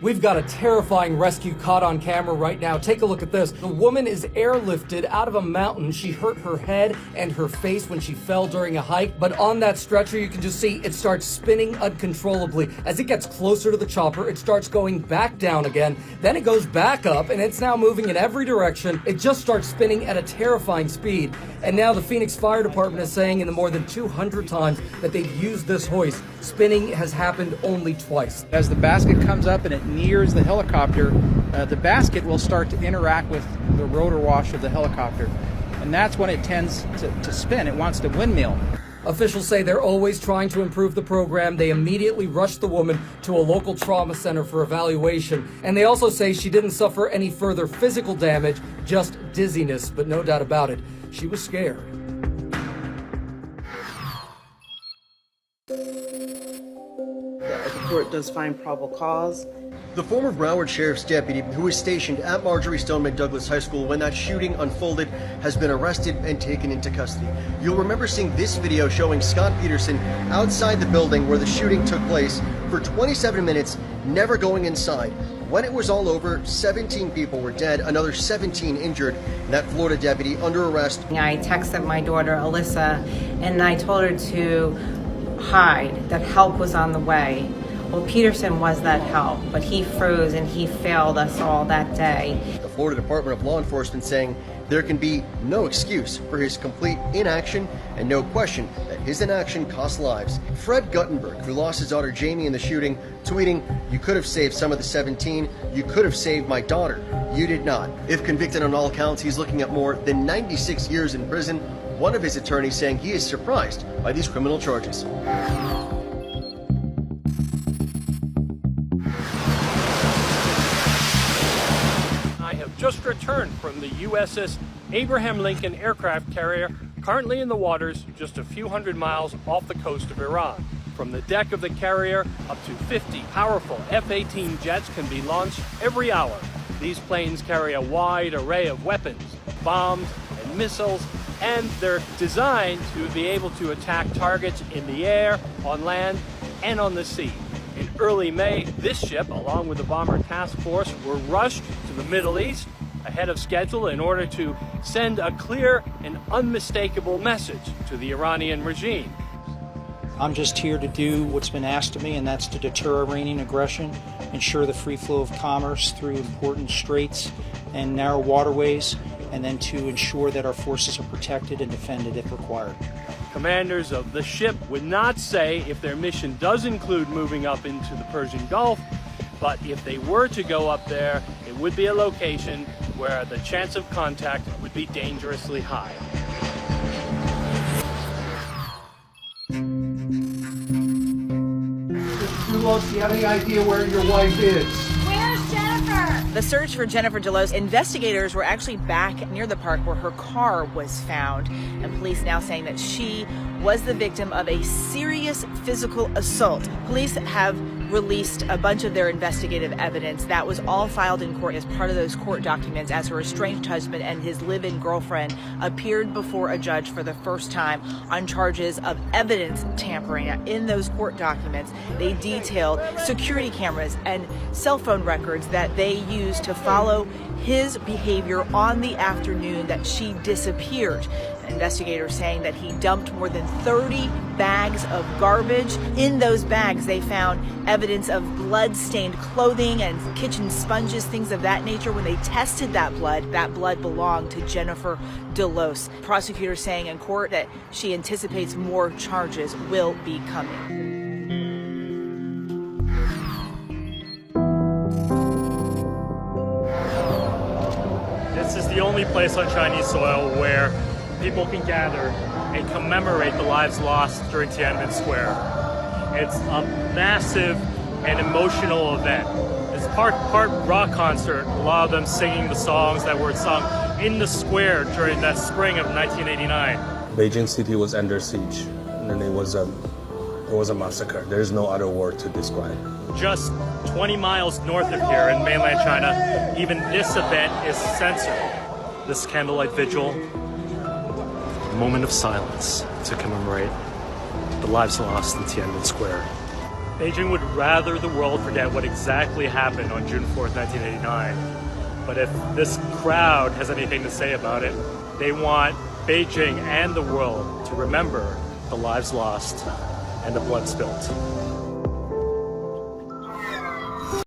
We've got a terrifying rescue caught on camera right now. Take a look at this. The woman is airlifted out of a mountain. She hurt her head and her face when she fell during a hike, but on that stretcher, you can just see it starts spinning uncontrollably. As it gets closer to the chopper, it starts going back down again. Then it goes back up, and it's now moving in every direction. It just starts spinning at a terrifying speed. And now the Phoenix Fire Department is saying in the more than 200 times that they've used this hoist, spinning has happened only twice. As the basket comes up and it nears the helicopter, the basket will start to interact with the rotor wash of the helicopter. And that's when it tends to spin. It wants to windmill. Officials say they're always trying to improve the program. They immediately rushed the woman to a local trauma center for evaluation. And they also say she didn't suffer any further physical damage, just dizziness. But no doubt about it, she was scared. The court does find probable cause. The former Broward Sheriff's deputy who was stationed at Marjorie Stoneman Douglas High School when that shooting unfolded has been arrested and taken into custody. You'll remember seeing this video showing Scott Peterson outside the building where the shooting took place for 27 minutes, never going inside. When it was all over, 17 people were dead, another 17 injured. That Florida deputy under arrest. I texted my daughter Alyssa and I told her to hide, that help was on the way. Well, Peterson was that help, but he froze and he failed us all that day. The Florida Department of Law Enforcement saying there can be no excuse for his complete inaction and no question that his inaction cost lives. Fred Guttenberg, who lost his daughter Jamie in the shooting, tweeting, "You could have saved some of the 17. You could have saved my daughter. You did not." If convicted on all counts, he's looking at more than 96 years in prison. One of his attorneys saying he is surprised by these criminal charges. Just returned from the USS Abraham Lincoln aircraft carrier, currently in the waters just a few hundred miles off the coast of Iran. From the deck of the carrier, up to 50 powerful F-18 jets can be launched every hour. These planes carry a wide array of weapons, bombs, and missiles, and they're designed to be able to attack targets in the air, on land, and on the sea. In early May, this ship, along with the Bomber Task Force, were rushed to the Middle East ahead of schedule in order to send a clear and unmistakable message to the Iranian regime. I'm just here to do what's been asked of me, and that's to deter Iranian aggression, ensure the free flow of commerce through important straits and narrow waterways, and then to ensure that our forces are protected and defended if required. Commanders of the ship would not say if their mission does include moving up into the Persian Gulf, but if they were to go up there, it would be a location where the chance of contact would be dangerously high. Delos, do you have any idea where your wife is? Where's Jennifer? The search for Jennifer Delos, investigators were actually back near the park where her car was found, and police now saying that she was the victim of a serious physical assault. Police have released a bunch of their investigative evidence that was all filed in court as part of those court documents as her estranged husband and his live-in girlfriend appeared before a judge for the first time on charges of evidence tampering. Now, in those court documents, they detailed security cameras and cell phone records that they used to follow his behavior on the afternoon that she disappeared. Investigators saying that he dumped more than 30 bags of garbage. In those bags, they found evidence of blood-stained clothing and kitchen sponges, things of that nature. When they tested that blood belonged to Jennifer Delos. Prosecutors saying in court that she anticipates more charges will be coming. This is the only place on Chinese soil where people can gather and commemorate the lives lost during Tiananmen Square. It's a massive and emotional event. It's part rock concert, a lot of them singing the songs that were sung in the square during that spring of 1989. Beijing city was under siege, and it was a massacre. There's no other word to describe. Just 20 miles north of here in mainland China, even this event is censored. This candlelight vigil, a moment of silence to commemorate the lives lost in Tiananmen Square. Beijing would rather the world forget what exactly happened on June 4th, 1989. But if this crowd has anything to say about it, they want Beijing and the world to remember the lives lost and the blood spilt.